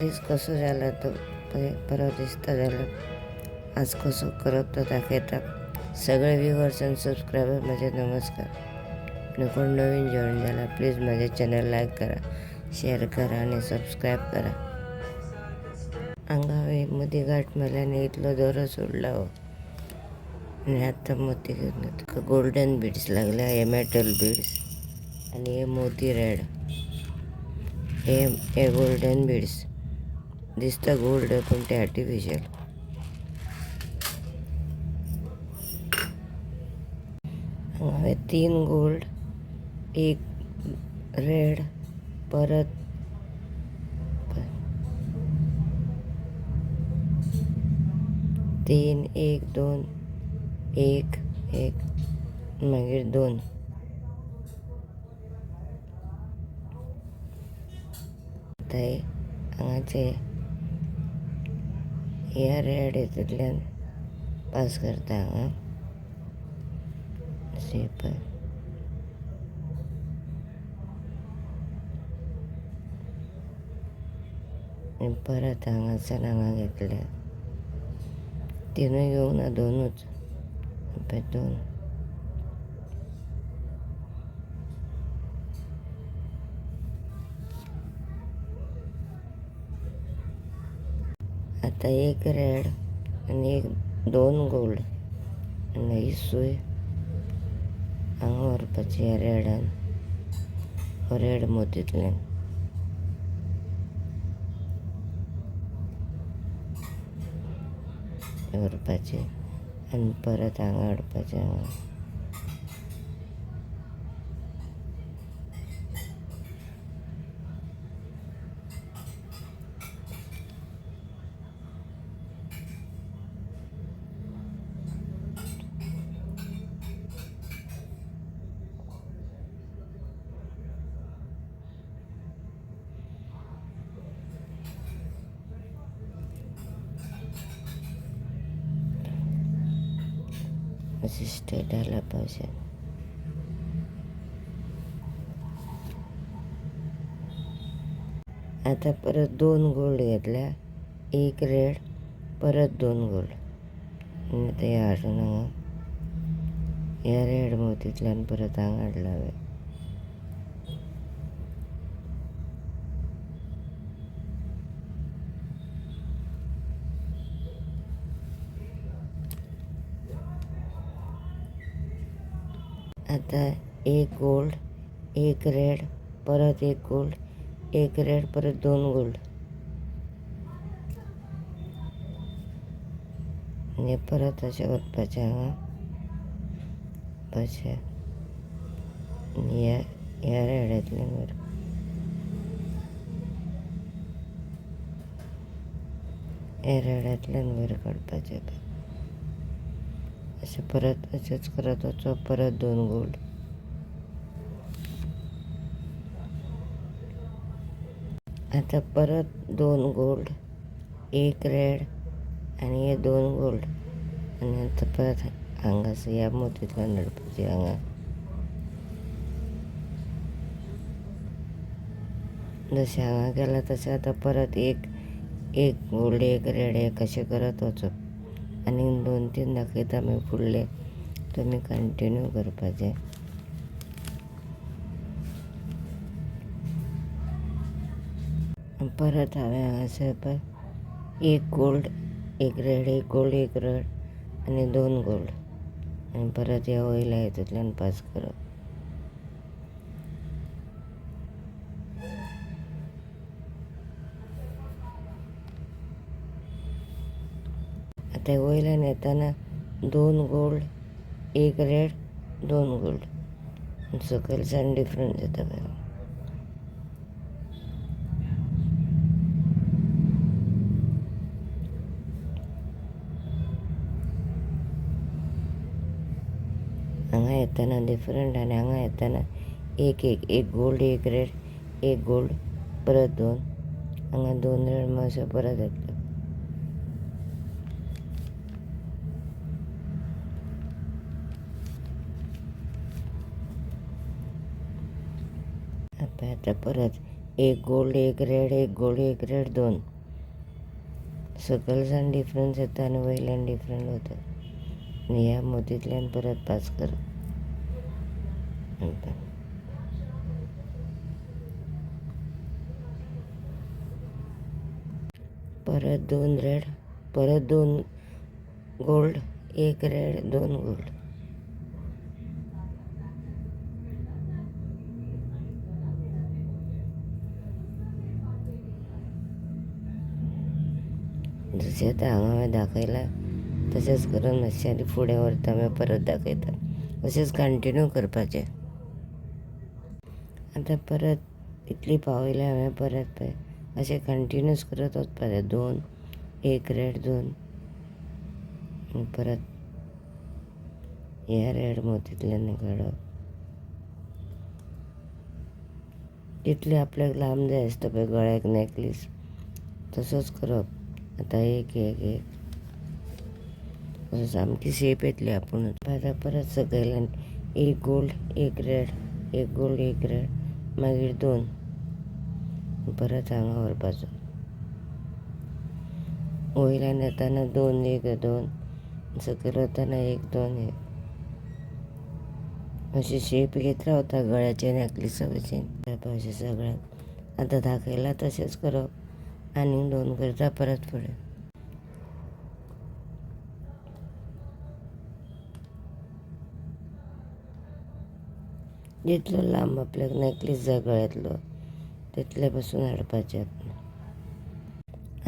Please कसं झालं तर परवा दिसता झालं आज कसं करत तर दाखवता सगळे व्ह्यूअर्स आणि सबस्क्रायबर माझे नमस्कार आणि कोण नवीन जॉईन झाला प्लीज माझे चॅनल लाईक करा शेअर करा आणि सबस्क्राईब करा. अंगावे मध्ये गाठ मल्याने इथलं दोरं सोडला हो आणि आता मोती घेऊन गोल्डन बीड्स लागल्या हे मेटल बीड्स आणि हे मोती रेड हे गोल्डन बीड्स दिसतं गोल्ड पण ते आर्टिफिशियल. हवे 3 गोल्ड 1 रेड परत 3 1 2 1 1 मागीर 2 थंय हांगाचे ह्या रेड हितूंतल्यान पास करता हांगा पळय आनी परत हांगाच्यान हांगा घेतल्या तिनूय घेवंक ना दोनूच पळय 2 आतां एक रेड आनी 2 गोल्ड आनी ही सूय हांगा व्हरपाची ह्या रेडान हो रेड मोतींतल्यान व्हरपाची आनी परत हांगा हाडपाचें हांगा अशी स्ट्रेट आयला पाहिजे. आता परत 2 गोल्ड घेतल्या 1 रेड परत 2 गोल्ड आनी आतां हे हाडून हांगा ह्या रेड मोतींतल्यान परत हांगा हाडला हांवें. आतां 1 गोल्ड 1 रेड परत 1 गोल्ड 1 रेड परत 2 गोल्ड आनी परत अशें वचपाचें हांगा अशें आनी ह्या रेड्यांतल्यान वयर ह्या रेड्यांतल्यान वयर काडपाचें अशें परत अशेंच करत वचप परत 2 गोल्ड आतां परत 2 गोल्ड 1 रेड आनी हे 2 गोल्ड आनी आतां परत हांगासर ह्या मोतींतल्यान हाडपाची हांगा जशें हांगा केलां तशें आतां परत एक गोल्ड 1 रेड एक अशें करत वचप आनी 2-3 दाखयता मागीर फुडलें तुमी कंटिन्यू करपाचें. परत हांवें हांगासर पळय 1 गोल्ड 1 रेड 1 गोल्ड 1 रेड आनी 2 गोल्ड आनी परत ह्या वयल्या हितूंतल्यान पास करप. आतां वयल्यान येताना 2 गोल्ड 1 रेड 2 गोल्ड सकयलच्यान डिफरंट जाता पळय. हांगा येताना डिफरंट आनी हांगा येताना एक गोल्ड 1 रेड 1 गोल्ड परत 2 हांगा 2 रेड मातशे परत येतले. आतां परत एक गोल्ड एक रेड, एक गोल्ड एक रेड, 2. सकलच्यान डिफरन्स येता आनी वयल्यान डिफरंट वता. आनी ह्या मोतींतल्यान परत 5 कर. परत 2 रेड, परत 2 गोल्ड, 1 रेड, 2 गोल्ड. जशें आतां हांगा हांवें दाखयलां तशेंच करून मातशें आनी फुडें व्हरता मागीर परत दाखयता. अशेंच कंटिन्यू करपाचें. आतां परत इतली पावयल्या हांवें परत पळय अशें कंटिन्यूस करत वचपाचें. 2 1 रेड 2 परत ह्या रेड मोतींतल्यान काडप. जितले आपल्याक लांब जाय आसता पळय गळ्याक नेक्लेस तसोच करप. आतां एक एक एक असो सामकी शेप येतली आपुणूच. आतां परत सकयल्यान 1 गोल्ड 1 रेड, 1 गोल्ड 1 रेड, मागीर 2 परत हांगा व्हरपाचो. वयल्यान येताना 2 1 2, सकयल वताना 1 2 1. अशी शेप येत रावता गळ्याच्या नेक्लेसा भशेन. अशें सगळ्याक आतां दाखयलां तशेंच करप. आनीक 2 करता परत फुडें. जितलो लांब आपल्याक नेक्लेस जाय गळ्यातलो तितले पासून हाडपाचें.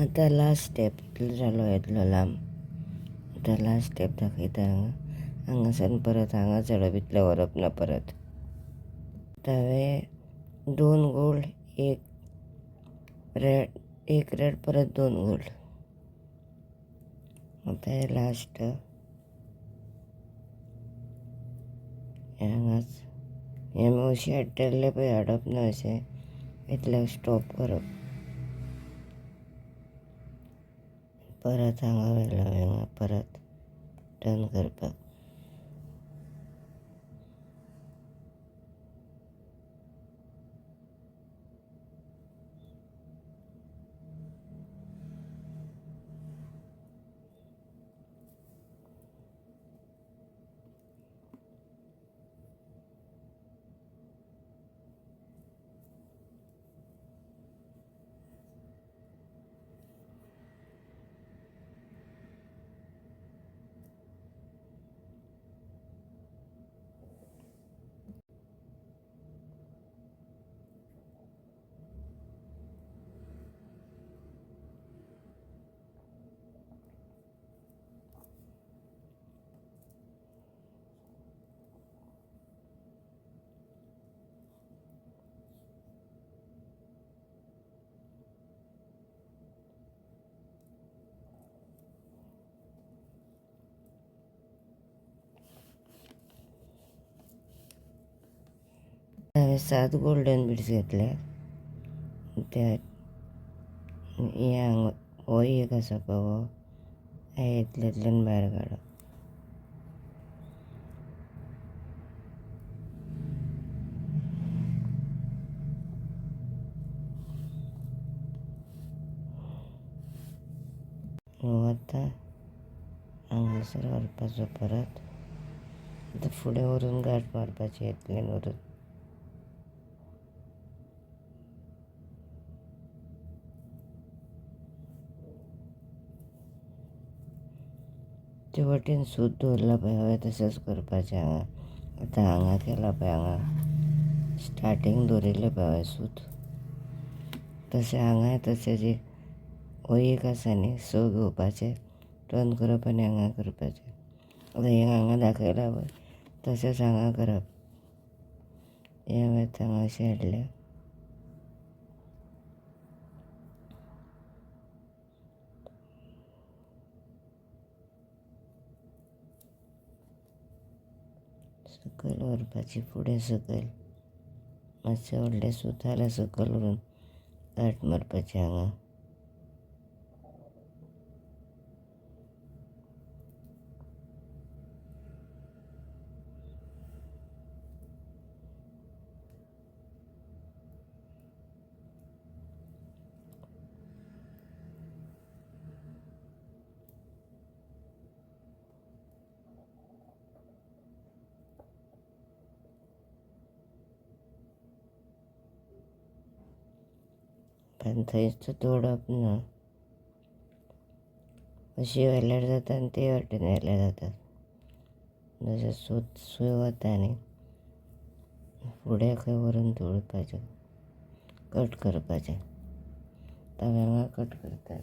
आतां लास्ट स्टेप इतलो जालो येतलो लांब. आतां लास्ट स्टेप दाखयता हांगासान परत हांगा चडप इतलें व्हरप ना परत. आतां हांवें 2 गोल्ड 1 रेड 1 रेड परत 2 गोल्ड. आतां हें लास्ट हांगाच हें अशें हाडटलें पळय हाडप ना अशें इतल्याक स्टॉप करप. परत हांगा व्हेलो हांगा परत टर्न करपाक. हांवें 7 गोल्डन बिड्स घेतल्या. त्या हे हांगा हो एक आसा पळय हो हे इतल्यांतल्यान भायर काडप. हो आतां हांगासर व्हरपाचो परत. आतां फुडें व्हरून गांठ मारपाची इतल्यान व्हरून. ते वटेन सूत दवरला पळय हांवें तशेंच करपाचें हांगा. आतां हांगा केला पळय हांगा स्टार्टींग दवरिल्लें पळय हांवें सूत तशें हांगाय तशें हो एक आसा न्ही 6 घेवपाचे टर्न करप आनी हांगा करपाचें. आतां हें हांगा दाखयलां पळय तशेंच हांगा करप. हें हांवें आतां हांगा अशें हाडलें. सकयल व्हरपाची फुडें सकयल मातशें व्हडलें सूत जाल्यार सकयल व्हरून गांठ मारपाची हांगा. आनी थंयच तोडप ना, अशी व्हेल्यार जाता आनी ते वाटेन व्हेल्यार जातात. जशें सूय वता न्ही, फुडें खंय व्हरून तोडपाचें, कट करपाचें. हांव हांगा कट करता.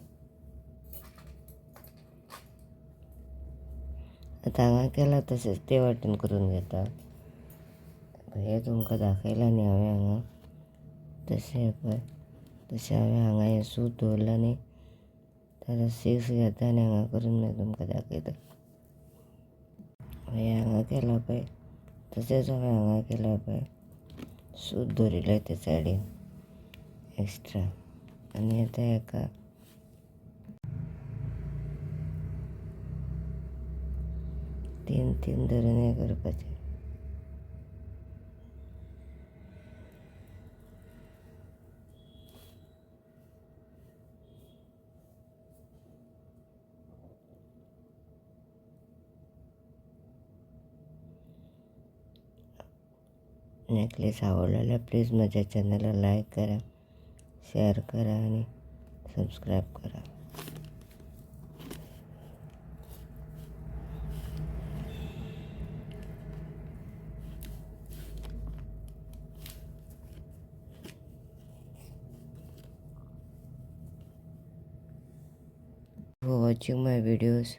आतां हांगा केलां तशेंच ते वाटेन करून घेता. हें तुमकां दाखयलां न्ही हांवें हांगा, तशें पळय, तशें हांवें हांगा हें सूत दवरलां न्ही, जाल्यार 6 घेता आनी हांगा करून मागीर तुमकां दाखयता. हें हांगा केलां पळय, तशेंच हांवें हांगा केलां पळय, सूत दवरिल्लें ते सायडीन एक्स्ट्रा. आनी आतां हेका तीन धरून हें करपाचें. नेकलेस आवडलो जाल्यार प्लीज म्हज्या चॅनलाक लायक करा, शेअर करा आनी सबस्क्रायब करा. For watching my videos.